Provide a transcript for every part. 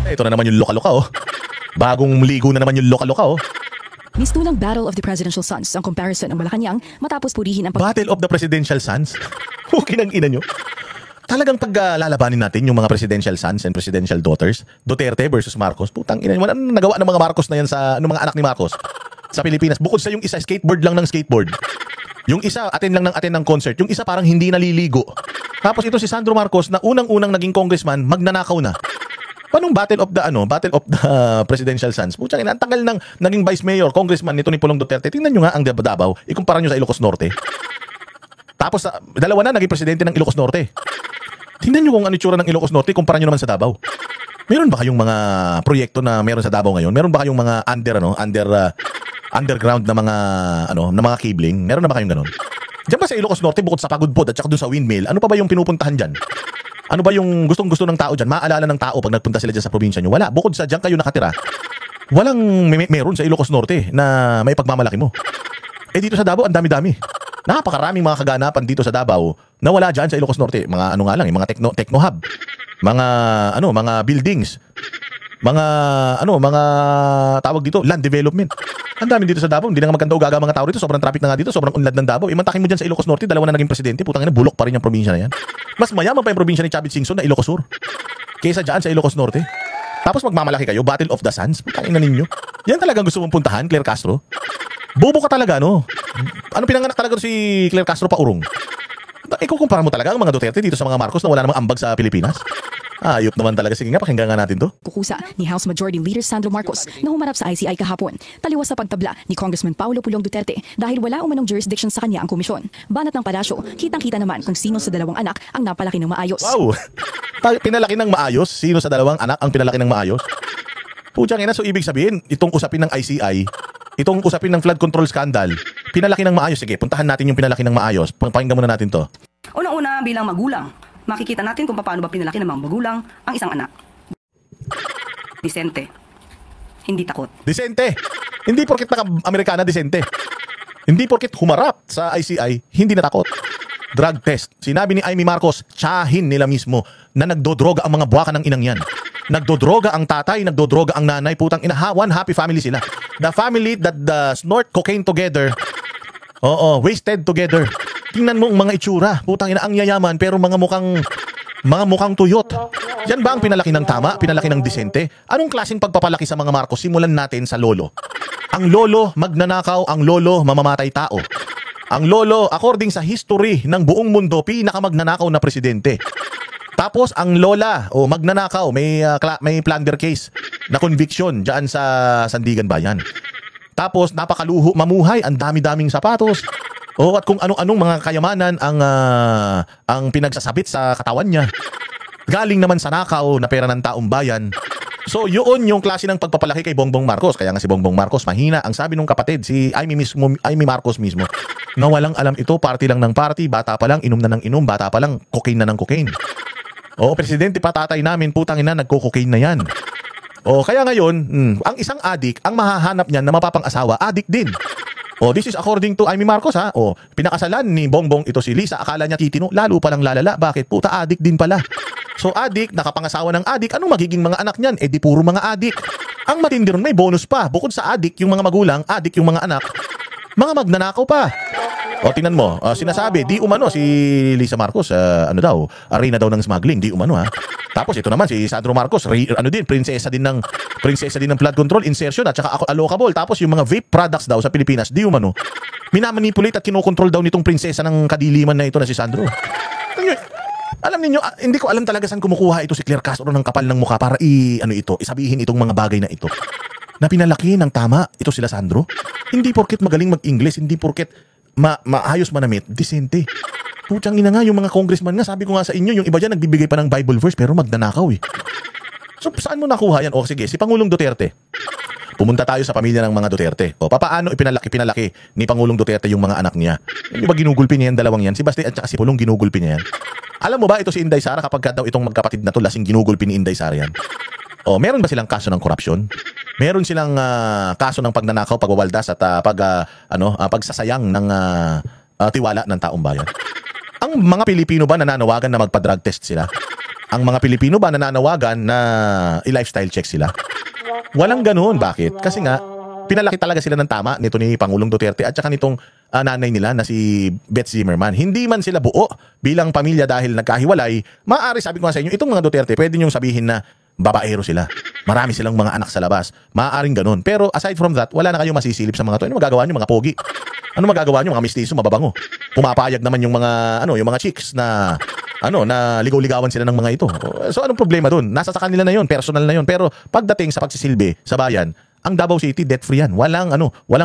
Ito na naman yung loka-loka, oh. Bagong ligo na naman yung loka-loka, oh. Mistulang Battle of the Presidential Sons ang comparison ng Malacanang matapos purihin ang Battle of the Presidential Sons? Okay ng ina nyo. Talagang paglalabanin natin yung mga presidential sons and presidential daughters, Duterte versus Marcos, putang ina nyo. Ano nagawa ng mga Marcos na yan sa mga anak ni Marcos sa Pilipinas? Bukod sa yung isa, skateboard lang ng skateboard. Yung isa, attend lang ng attend ng concert. Yung isa parang hindi naliligo. Tapos ito si Sandro Marcos na unang-unang naging congressman, magnanakaw na. Paanong battle of the presidential sons? Putsang ina, ang tagal ng naging vice mayor, congressman nito ni Pulong Duterte. Tingnan nyo nga ang Davao, ikumpara nyo sa Ilocos Norte. Tapos dalawa na naging presidente ng Ilocos Norte. Tingnan nyo kung ano itsura ng Ilocos Norte, kumpara nyo naman sa Davao. Meron ba kayong mga proyekto na meron sa Davao ngayon? Meron ba kayong mga underground na mga cabling? Meron na ba kayong ganun? Diyan ba sa Ilocos Norte, bukod sa Pagod Pod at saka doon sa Windmill, ano pa ba yung pinupuntahan dyan? Ano ba yung gustong-gusto ng tao dyan? Maalala ng tao pag nagpunta sila dyan sa probinsya nyo? Wala. Bukod sa dyan kayo nakatira, walang meron sa Ilocos Norte na may pagmamalaki mo. Eh dito sa Davao, ang dami-dami. Napakaraming mga kaganapan dito sa Davao na wala dyan sa Ilocos Norte. Mga ano nga lang, mga techno hub. Mga buildings. Mga tawag dito, land development. Ang dami dito sa Davao, hindi na nga maganda ugaga mga tao dito, sobrang traffic na nga dito, sobrang unlad ng Davao. Imantakin mo diyan sa Ilocos Norte, dalawa na naging presidente, putang ina, bulok pa rin yung probinsya na yan. Mas mayaman pa yung probinsya ni Chavit Singson na Ilocos Sur kaysa diyan sa Ilocos Norte. Tapos magmamalaki kayo, Battle of the Sons, putang ina ninyo. Yan talagang gusto mong puntahan, Claire Castro? Bobo ka talaga, no? Ano pinanganak talaga si Claire Castro pa urong? Ikukumpara mo talaga ang mga Duterte dito sa mga Marcos na wala namang ambag sa Pilipinas? Ayop naman talaga. Sige nga, pakinggan nga natin to. Kukusa ni House Majority Leader Sandro Marcos na humarap sa ICI kahapon. Taliwas sa pagtabla ni Congressman Paulo Pulong Duterte dahil wala umanong jurisdiction sa kanya ang komisyon. Banat ng palasyo, kitang-kita naman kung sino sa dalawang anak ang napalaki ng maayos. Wow! Pinalaki ng maayos? Sino sa dalawang anak ang pinalaki ng maayos? Pudyang ina, so ibig sabihin, itong usapin ng ICI, itong usapin ng flood control scandal, pinalaki ng maayos. Sige, puntahan natin yung pinalaki ng maayos. Pakinggan muna natin to. Unang-una bilang magulang, makikita natin kung paano ba pinalaki ng mga magulang ang isang anak. Disente. Hindi takot. Disente. Hindi porket naka-Amerikana, disente. Hindi porket humarap sa ICI, hindi natakot. Drug test. Sinabi ni Amy Marcos, tsahin nila mismo na nagdodroga ang mga buwaka ng inang yan. Nagdodroga ang tatay, nagdodroga ang nanay, putang ina. One happy family sila. The family that snort cocaine together. Wasted together. Tingnan mo ang mga itsura. Putang ina, ang yayaman pero mga mukhang tuyot. Yan ba ang pinalaki ng tama? Pinalaki ng disente? Anong klaseng pagpapalaki sa mga Marcos? Simulan natin sa lolo. Ang lolo, magnanakaw. Ang lolo, mamamatay tao. Ang lolo, according sa history ng buong mundo, pinakamagnanakaw na presidente. Tapos ang lola, magnanakaw, may plunder case na conviction dyan sa Sandigan Bayan. Tapos napakaluho mamuhay, ang dami-daming sapatos. At kung anong mga kayamanan ang pinagsasabit sa katawan niya. Galing naman sa nakaw na pera ng taong bayan. So yun yung klase ng pagpapalaki kay Bongbong Marcos. Kaya nga si Bongbong Marcos mahina. Ang sabi nung kapatid, si Amy Marcos mismo, na walang alam ito, party lang ng party, bata pa lang, inom na ng inom, bata pa lang, cocaine na ng cocaine. Presidente pa tatay namin, putang ina, nagko-cocaine na yan. Kaya ngayon, ang isang adik, ang mahahanap niyan na mapapang-asawa, adik din. This is according to Amy Marcos, ha. Pinakasalan ni Bongbong ito si Lisa, akala niya titino, lalo palang lalala. Bakit? Puta, adik din pala. So adik, nakapangasawa ng adik, anong magiging mga anak niyan? Di puro mga adik. Ang matindi ron, may bonus pa. Bukod sa adik, yung mga magulang, adik yung mga anak, mga magnanakaw pa. Tingnan mo, sinasabi, di umano si Lisa Marcos, arena daw ng smuggling, di umano, ha. Tapos ito naman si Sandro Marcos, prinsesa din ng flood control, insertion at saka allocable. Tapos yung mga vape products daw sa Pilipinas, di umano, minamanipulate at kinokontrol daw nitong prinsesa ng kadiliman na ito na si Sandro. Alam niyo, hindi ko alam talaga saan kumukuha ito si Claire Castro ng kapal ng mukha para isabihin itong mga bagay na ito. Na pinalaki ng tama ito sila Sandro. Hindi porket magaling mag-English, hindi porket maayos manamit, disente. Putsang ina nga, yung mga congressman nga, sabi ko nga sa inyo, yung iba dyan nagbibigay pa ng Bible verse pero magnanakaw eh. So saan mo nakuha yan? Sige, si Pangulong Duterte. Pumunta tayo sa pamilya ng mga Duterte. Paano pinalaki ni Pangulong Duterte yung mga anak niya? Yung iba ginugulpi niya yan, dalawang yan. Si Basti at saka si Pulong ginugulpi niya yan. Alam mo ba, ito si Inday Sara, kapag daw itong magkapatid na to, lasing ginugulpi ni Inday Sara yan. Meron ba silang kaso ng korupsyon? Meron silang kaso ng pagnanakaw, pagwawaldas at pagsasayang ng tiwala ng taong bayan? Ang mga Pilipino ba nananawagan na magpa-drug test sila? Ang mga Pilipino ba nananawagan na i-lifestyle check sila? Walang ganoon. Bakit? Kasi nga, pinalaki talaga sila ng tama nito ni Pangulong Duterte at saka nitong nanay nila na si Beth Zimmerman. Hindi man sila buo bilang pamilya dahil nagkahiwalay, maaari sabi ko nga sa inyo, itong mga Duterte, pwede niyong sabihin na babaero sila. Marami silang mga anak sa labas. Maaaring ganun. Pero aside from that, wala na kayong masisilip sa mga to. Ano magagawa niyo mga pogi? Ano magagawa niyo mga mistiso, mababango? Pumapayag naman yung mga yung mga chicks na na ligaw-ligawan sila ng mga ito. So anong problema doon? Nasa sa kanila na 'yon, personal na 'yon. Pero pagdating sa pagsisilbi sa bayan, ang Davao City debt-free yan. Walang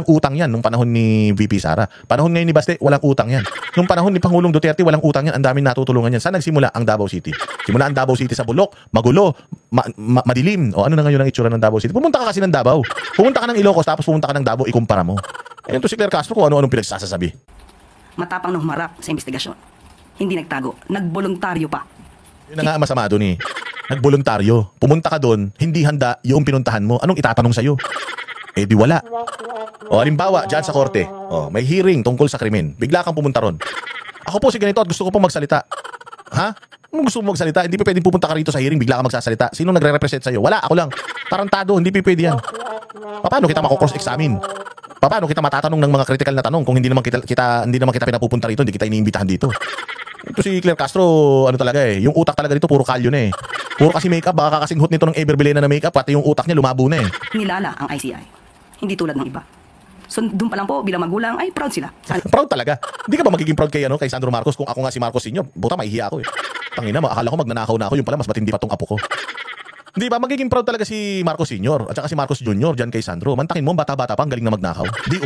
utang yan nung panahon ni VP Sara. Panahon ngayon ni Baste, walang utang yan. Nung panahon ni Pangulong Duterte, walang utang yan. Ang daming natutulungan yan. Saan nagsimula ang Davao City? Simula ang Davao City sa bulok, magulo, madilim. O ano na ngayon ang itsura ng Davao City? Pumunta ka kasi ng Davao. Pumunta ka ng Ilocos tapos pumunta ka ng Davao, ikumpara mo. Ayun to si Claire Castro kung ano-anong pinagsasasabi. Matapang na humarap sa investigasyon. Hindi nagtago, nagboluntaryo pa. Yun na nga ang masama doon eh. Nagboluntaryo. Pumunta ka doon, hindi handa yung pinuntahan mo. Anong itatanong sa'yo? Eh di wala. O halimbawa, dyan sa korte, may hearing tungkol sa krimen. Bigla kang pumunta ron. Ako po si ganito at gusto ko pong magsalita. Ha? Anong gusto mo magsalita? Hindi pa pwedeng pupunta ka rito sa hearing, bigla ka magsasalita. Sino nagre-represent sa'yo? Wala, ako lang. Tarantado, hindi pa pwede yan. Paano kita mako-cross-examine? Paano kita matatanong ng mga critical na tanong kung hindi naman kita pinapupunta rito, hindi kita iniimbitahan dito? Ito si Claire Castro, ano talaga eh, yung utak talaga dito puro kalyo na eh. Puro kasi makeup, baka kakasinghot nito ng Everbelena na makeup, pati yung utak niya lumabo na eh. Nilala ang ICI. Hindi tulad ng iba. So doon pa lang po bilang magulang ay proud sila. Proud talaga. Hindi ka ba magiging proud kay Sandro Marcos kung ako nga si Marcos Sr.? Buta, mahihiya ako eh. Tangina, akala ko magnanakaw na ako, yung pala mas matindi pa tong apo ko. Hindi ba magiging proud talaga si Marcos Sr. at saka si Marcos Jr. dyan kay Sandro. Mantakin mo, bata-bata pa, ang galing na magnakaw. Di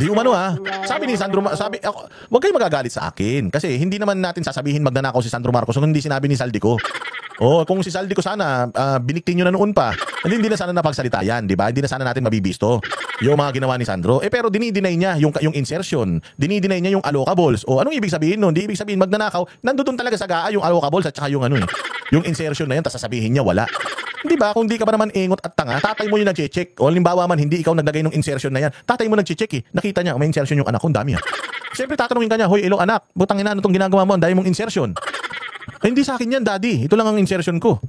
umano ha. Sabi ni Sandro, wag kayo magagalit sa akin. Kasi hindi naman natin sasabihin magnanakaw si Sandro Marcos kung hindi sinabi ni Saldico. Kung si Saldico sana, biniktin nyo na noon pa. Hindi na sana napagsalita yan, di ba? Hindi na sana natin mabibisto yung mga ginawa ni Sandro. Pero dinideny niya yung insertion. Dinideny niya yung allocables. Anong ibig sabihin nun? Di ibig sabihin magnanakaw. Nandoon talaga sa GAA yung allocables at saka yung yung insertion na yan, tapos sasabihin niya wala. Di ba? Kung di ka ba naman ingot at tanga, tatay mo yung nag-check. O halimbawa man, hindi ikaw naglagay ng insertion na yan. Tatay mo nag-check eh. Nakita niya, may insertion yung anak ko, dami ha. Siyempre tatanungin ka niya, hoy, ilong anak, butang ina, ano itong ginagawa mo? Ang dami mong insertion. Hindi sa akin yan, daddy. Ito lang ang insertion ko.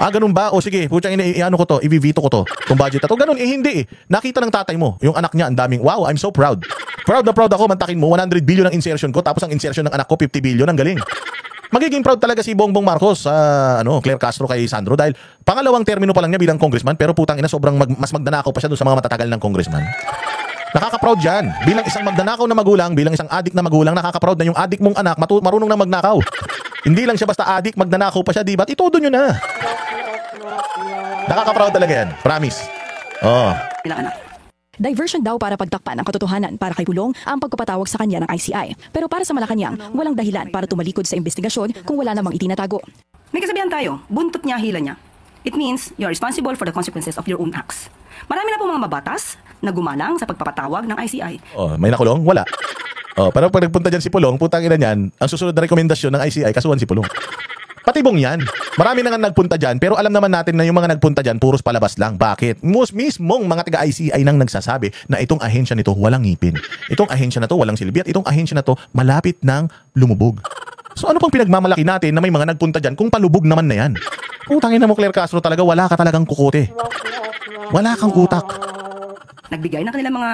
Ganun ba? O sige, putyang ano ko to, i-vito ko to. Kung budget na to. Ganun, hindi eh. Nakita ng tatay mo, yung anak niya, ang daming, wow, I'm so proud. Proud na proud ako, mantakin mo, 100 billion ang insertion ko, tapos ang insertion ng anak ko, 50 billion, ang galing. Magiging proud talaga si Bongbong Marcos sa Claire Castro kay Sandro dahil pangalawang termino pa lang niya bilang congressman pero putang ina sobrang mas magnanakaw pa siya doon sa mga matatagal ng congressman. Nakaka-proud yan. Bilang isang magnanakaw na magulang, bilang isang adik na magulang, nakaka-proud na yung adik mong anak marunong na magnakaw. Hindi lang siya basta adik, magnanakaw pa siya, di ba? Itodo nyo na. Nakaka-proud talaga yan. Promise. Bilang anak. Diversion daw para pagtakpan ang katotohanan para kay Pulong ang pagpapatawag sa kanya ng ICI. Pero para sa Malacanang, walang dahilan para tumalikod sa investigasyon kung wala namang itinatago. May kasabihan tayo, buntot niya, hila niya. It means you are responsible for the consequences of your own acts. Marami na po mga mabatas na gumalang sa pagpapatawag ng ICI. May nakulong? Wala. Pero pag nagpunta dyan si Pulong, putang ina niyan, ang susunod na rekomendasyon ng ICI, kasuhan si Pulong. Patibong yan. Marami na nga nagpunta dyan, pero alam naman natin na yung mga nagpunta dyan, puros palabas lang. Bakit? Mismong mga taga-ICI nang nagsasabi na itong ahensya nito walang ngipin. Itong ahensya na to walang silbi at itong ahensya na to malapit ng lumubog. So ano pang pinagmamalaki natin na may mga nagpunta dyan kung palubog naman na yan? Utangin na mo, Claire Castro, talaga wala ka talagang kukote. Wala kang utak. Nagbigay ng kanilang mga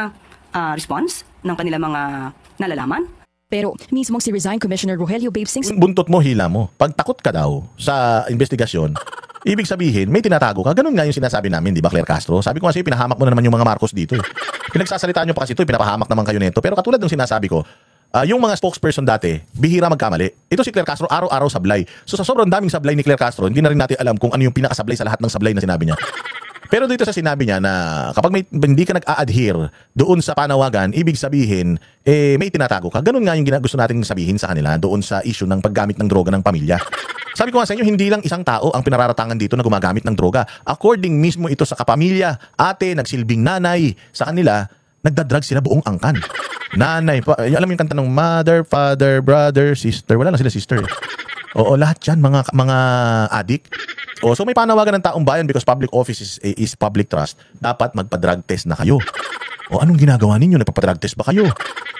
response ng kanilang mga nalalaman. Pero mismong si Resigned Commissioner Rogelio Babesing Buntot mo, hila mo. Pag takot ka daw sa investigasyon, ibig sabihin, may tinatago ka. Ganun nga yung sinasabi namin, di ba, Claire Castro? Sabi ko kasi, pinahamak mo na naman yung mga Marcos dito. Pinagsasalitaan nyo pa kasi ito, pinapahamak naman kayo nito. Pero katulad ng sinasabi ko, yung mga spokesperson dati, bihira magkamali. Ito si Claire Castro, araw-araw sablay. So sa sobrang daming sablay ni Claire Castro, hindi na rin natin alam kung ano yung pinakasablay sa lahat ng sablay na sinabi niya. Pero dito sa sinabi niya na kapag hindi ka nag-a-adhere doon sa panawagan, ibig sabihin, may tinatago ka. Ganun nga yung gusto natin sabihin sa kanila doon sa issue ng paggamit ng droga ng pamilya. Sabi ko nga sa inyo, hindi lang isang tao ang pinararatangan dito na gumagamit ng droga. According mismo ito sa kapamilya, ate, nagsilbing nanay, sa kanila, nagdadrag sila buong angkan. Nanay, alam mo yung kanta ng mother, father, brother, sister. Wala na sila sister eh. Oo, lahat yan, mga adik. So may panawagan ng taong bayan because public office is public trust. Dapat magpa-drug test na kayo. Anong ginagawa ninyo? Nagpa-drug test ba kayo?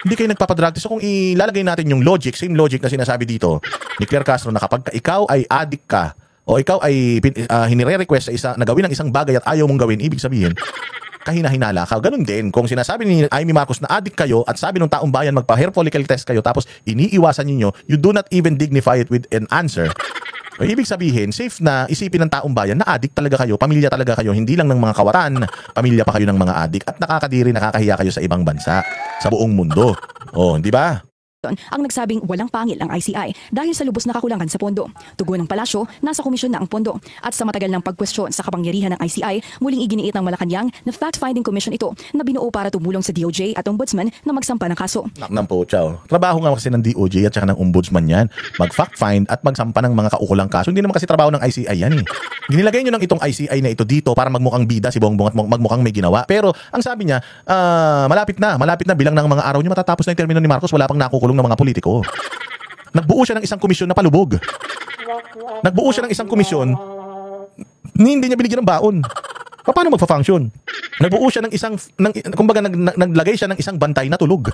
Hindi kayo nagpapadrug test. So kung ilalagay natin yung logic, same logic na sinasabi dito ni Claire Castro na kapag ikaw ay addict ka o ikaw ay hinire-request na gawin ng isang bagay at ayaw mong gawin, ibig sabihin, kahina-hinala ka. Ganun din, kung sinasabi ni Amy Marcos na addict kayo at sabi ng taong bayan magpa-hair follicle test kayo tapos iniiwasan niyo, you do not even dignify it with an answer. O, ibig sabihin, safe na isipin ng taong bayan na addict talaga kayo, pamilya talaga kayo, hindi lang ng mga kawatan, pamilya pa kayo ng mga addict at nakakadiri, nakakahiya kayo sa ibang bansa, sa buong mundo. O, di ba? Ang nagsabing walang pangil ang ICI dahil sa lubos na kakulangan sa pondo. Tugon ng palasyo, nasa komisyon na ang pondo. At sa matagal ng pagkwestiyon sa kapangyarihan ng ICI, muling iginiit ng Malacanang na fact-finding commission ito na binuo para tumulong sa DOJ at Ombudsman na magsampa ng kaso. Naknang po, chow. Trabaho nga kasi ng DOJ at saka ng Ombudsman yan. Mag-fact-find at magsampa ng mga kaukulang kaso. Hindi naman kasi trabaho ng ICI yan eh. Ginilagay nyo ng itong ICI na ito dito para magmukhang bida si Bongbong at magmukhang may ginawa. Pero ang sabi niya, malapit na bilang ng mga araw niya matatapos na yung termino ni Marcos, wala pang nakukulong ng mga politiko. Nagbuo siya ng isang komisyon na palubog. Nagbuo siya ng isang komisyon hindi niya binigyan ng baon. Paano magfa-function? Nagbuo siya ng kumbaga naglagay siya ng isang bantay na tulog.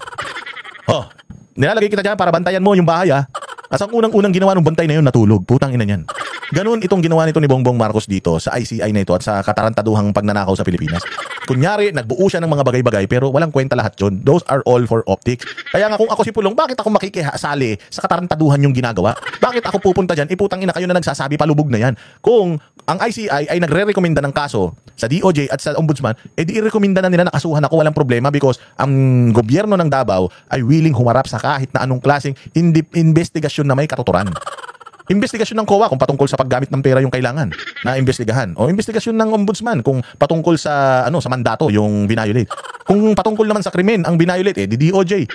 Oh, nilalagay kita dyan para bantayan mo yung bahay ha. As ang unang-unang ginawa ng bantay na yun, natulog. Putang ina niyan. Ganun itong ginawa nito ni Bongbong Marcos dito sa ICI na ito at sa katarantaduhang pagnanakaw sa Pilipinas. Kunyari, nagbuo siya ng mga bagay-bagay pero walang kwenta lahat yun. Those are all for optics. Kaya nga kung ako si Pulong, bakit ako makikisali sa katarantaduhan yung ginagawa? Bakit ako pupunta dyan? Iputang ina kayo na nagsasabi palubog na yan. Kung ang ICI ay nagre-rekomenda ng kaso sa DOJ at sa Ombudsman, di i-rekomenda na nila na kasuhan ako, walang problema because ang gobyerno ng Davao ay willing humarap sa kahit na anong klaseng investigasyon na may katuturan. Investigasyon ng COA kung patungkol sa paggamit ng pera yung kailangan na investigahan. O investigasyon ng Ombudsman kung patungkol sa sa mandato yung binayolate. Kung patungkol naman sa krimen ang binayolate, di DOJ.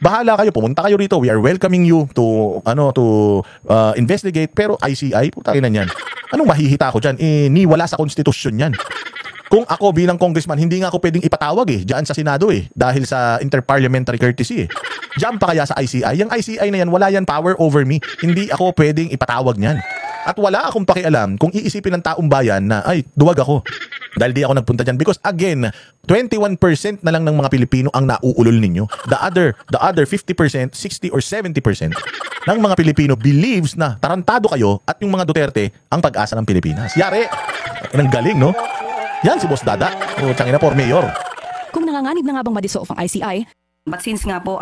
Bahala kayo, pumunta kayo rito. We are welcoming you to investigate, pero ICI, putangin na yan. Anong mahihita ko dyan? Ni wala sa konstitusyon yan. Kung ako bilang congressman, hindi nga ako pwedeng ipatawag diyan sa Senado dahil sa interparliamentary courtesy Diyan pa kaya sa ICI? Yung ICI na yan, wala yan power over me. Hindi ako pwedeng ipatawag niyan. At wala akong pakialam kung iisipin ng taong bayan na, ay, duwag ako. Dahil di ako nagpunta dyan. Because again, 21% na lang ng mga Pilipino ang nauulol ninyo. The other 50%, 60 or 70% ng mga Pilipino believes na tarantado kayo at yung mga Duterte ang pag-asa ng Pilipinas. Yari! Ang galing, no? Yan si Boss Dada. O, tiyangin na for mayor. Kung nanganganib na nga bang madissolve ang ICI, But since nga po,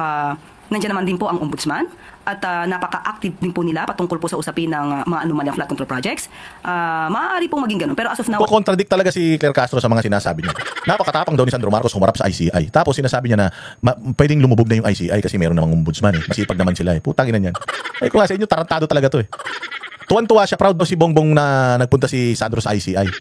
nandiyan naman din po ang Ombudsman at napaka-active din po nila patungkol po sa usapin ng mga anomalyang flood control projects, maaari pong maging ganun. Pero as of now, contradict talaga si Claire Castro sa mga sinasabi niya. Napakatapang daw ni Sandro Marcos humarap sa ICI. Tapos sinasabi niya na pwedeng lumubog na yung ICI kasi meron namang ombudsman Masipag naman sila Putangin na yan. Kung nga sa inyo, tarantado talaga to Tuwan-tuwa siya, proud daw si Bongbong na nagpunta si Sandro sa ICI.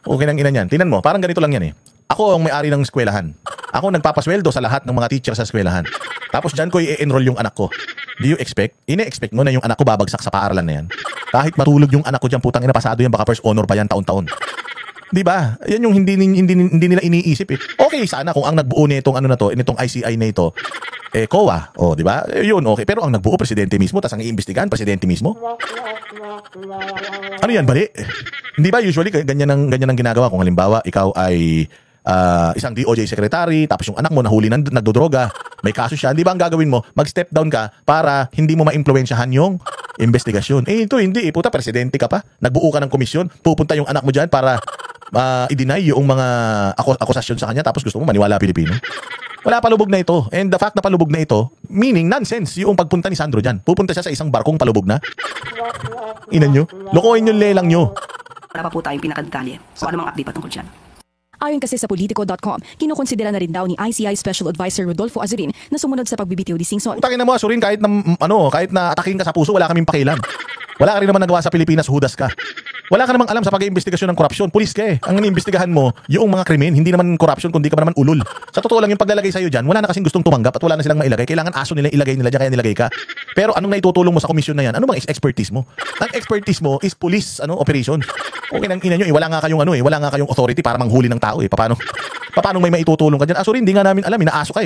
Okay nang ina niyan. Tingnan mo, parang ganito lang yan Ako ang may-ari ng eskwelahan. Ako nagpapasweldo sa lahat ng mga teacher sa eskwelahan. Tapos dyan ko i-enroll yung anak ko. Do you expect? Ine-expect mo na yung anak ko babagsak sa paaralan na yan? Kahit matulog yung anak ko dyan, putang ina, pasado yan, baka first honor pa yan taon-taon. Di ba? Yan yung hindi nila iniisip Okay, sana kung ang nagbuo nitong nitong ICI na ito, COA. Di ba? Yun, okay. Pero ang nagbuo, presidente mismo, tas ang iimbestigahan, presidente mismo. Ano yan, bali? Hindi ba usually ganyan ang ginagawa kung halimbawa ikaw ay isang DOJ secretary, tapos yung anak mo nahuli nagdodroga, may kaso siya, di ba ang gagawin mo? Mag-step down ka para hindi mo ma-impluwensyahan yung investigasyon. Ito hindi, puta, presidente ka pa. Nagbuo ka ng komisyon, pupunta yung anak mo dyan para i-deny yung mga akusasyon sa kanya, tapos gusto mo maniwala Pilipino. Wala, palubog na ito. And the fact na palubog na ito, meaning nonsense yung pagpunta ni Sandro dyan. Pupunta siya sa isang barkong palubog na. Inan nyo? Lokohin yung lelang nyo. wala pa po tayong pinakadetalye. So ano mga update patungkol dyan? Ayon kasi sa Politico.com, kinukonsidera na rin daw ni ICI Special Advisor Rodolfo Azurin na sumunod sa pagbibitiw ni Singson. Utangin na mo, Azurin, kahit na atakin ka sa puso, wala kaming pakialam. Wala ka rin naman nagawa sa Pilipinas, hudas ka. Wala ka namang alam sa pag-iimbestigasyon ng korupsyon. Pulis ka Ang iniimbestigahan mo, yung mga krimen, hindi naman korupsyon kundi ka pa naman ulol. Sa totoo lang yung paglalagay sa'yo dyan, wala na kasing gustong tumanggap at wala na silang mailagay. Kailangan aso nila ilagay nila dyan, kaya nilagay ka. Pero anong naitutulong mo sa komisyon na yan? Ano bang expertise mo? Ang expertise mo is police operation. Okay nang ina nyo, wala nga kayong authority para manghuli ng tao Paano may maitutulong ka dyan? Aso rin, hindi nga namin alam, inaaso ka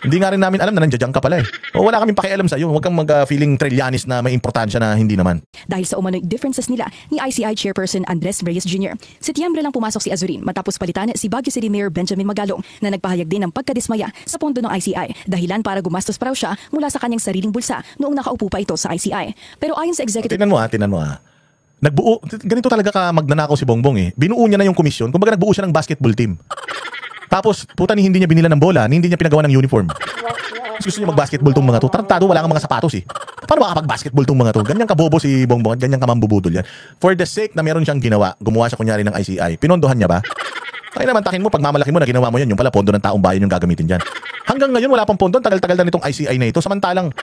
Hindi nga rin namin alam na nandiyan ka pala eh. O wala kaming pakialam sa iyo. Huwag kang mag-feeling trillianis na may importansya na hindi naman. Dahil sa umano'y differences nila ni ICI Chairperson Andres Reyes Jr. Setyembre lang pumasok si Azurin matapos palitan si Baguio City Mayor Benjamin Magalong na nagpahayag din ng pagkadismaya sa pondo ng ICI dahilan para gumastos pa raw siya mula sa kanyang sariling bulsa noong nakaupo pa ito sa ICI. Pero ayon sa executive... Tingnan mo ha. Nagbuo, ganito talaga ka magnanakaw si Bongbong eh. Binuo niya na yung komisyon, kumbaga nagbuo siya ng basketball team. Tapos, puta ni hindi niya binila ng bola, ni hindi niya pinagawa ng uniform. Gusto niya mag-basketball tong mga to. Tarantado, wala kang mga sapatos eh. Paano makapag-basketball tong mga to? Ganyan kabobo si Bongbong at ganyan ka mambubudol yan. For the sake na meron siyang ginawa, gumawa siya kunyari ng ICI, pinondohan niya ba? Ay naman takin mo, pag mamalaki mo na ginawa mo yan, yung pala pondo ng taong bayan yung gagamitin dyan. Hanggang ngayon, wala pang pondo, tagal-tagal na nitong ICI na ito. Samantalang,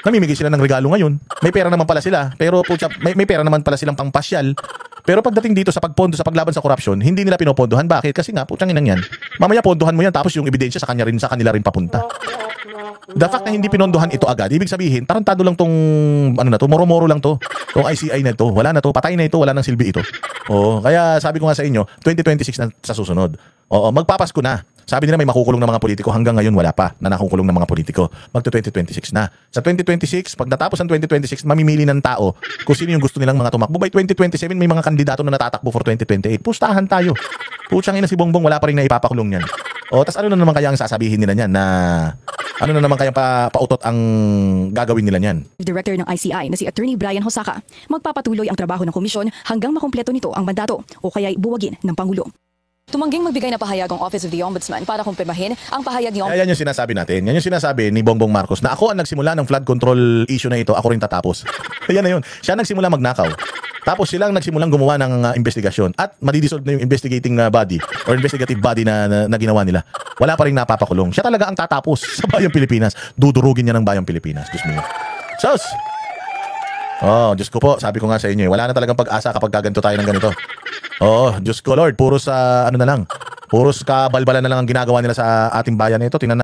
namimigay sila ng regalo ngayon. May pera naman pala sila, pero may pera naman pala silang pangpasyal. Pero pagdating dito sa pagpondo sa paglaban sa korupsyon, hindi nila pinopondohan. Bakit? Kasi nga, putang inang yan. Mamaya pondohan mo yan, tapos yung ebidensya sa kanila rin papunta. The fact na hindi pinondohan ito agad, ibig sabihin, tarantado lang tong, moro-moro lang to. Tong ICI na to, wala na to, patay na ito, wala nang silbi ito. Oo, kaya sabi ko nga sa inyo, 2026 na sa susunod. Oo, magpapasko na. Sabi nila may makukulong na mga politiko, hanggang ngayon wala pa na nakukulong na mga politiko. Magto 2026 na. Sa 2026, pag natapos ang 2026, mamimili ng tao kung sino yung gusto nilang mga tumakbo. By 2027, may mga kandidato na natatakbo for 2028. Pustahan tayo. Putsang ina si Bongbong, wala pa rin na ipapakulong niyan. O, tas ano na naman kaya ang sasabihin nila niyan na ano na naman kaya pautot ang gagawin nila niyan? Director ng ICI na si Attorney Brian Hosaka, magpapatuloy ang trabaho ng komisyon hanggang makumpleto nito ang mandato o kaya'y buwagin ng Pangulo. Tumangging magbigay na pahayag ang Office of the Ombudsman para kumpirmahin ang pahayag ni Yan yung sinasabi natin. Yan yung sinasabi ni Bongbong Marcos na ako ang nagsimula ng flood control issue na ito, ako rin tatapos. Yan na yun. Siya nagsimula magnakaw. Tapos silang nagsimulang gumawa ng investigasyon at madidissolve na yung investigating body or investigative body na ginawa nila. Wala pa rin napapakulong. Siya talaga ang tatapos sa bayang Pilipinas. Dudurugin niya ng bayang Pilipinas. Diyos mo. Sos! Oh, Diyos ko po, sabi ko nga sa inyo, wala na talagang pag-asa kapag gaganto tayo ng ganito. Oh, Diyos ko Lord, puros ano na lang. Puros kabalbalan na lang ang ginagawa nila sa ating bayan nito. Tingnan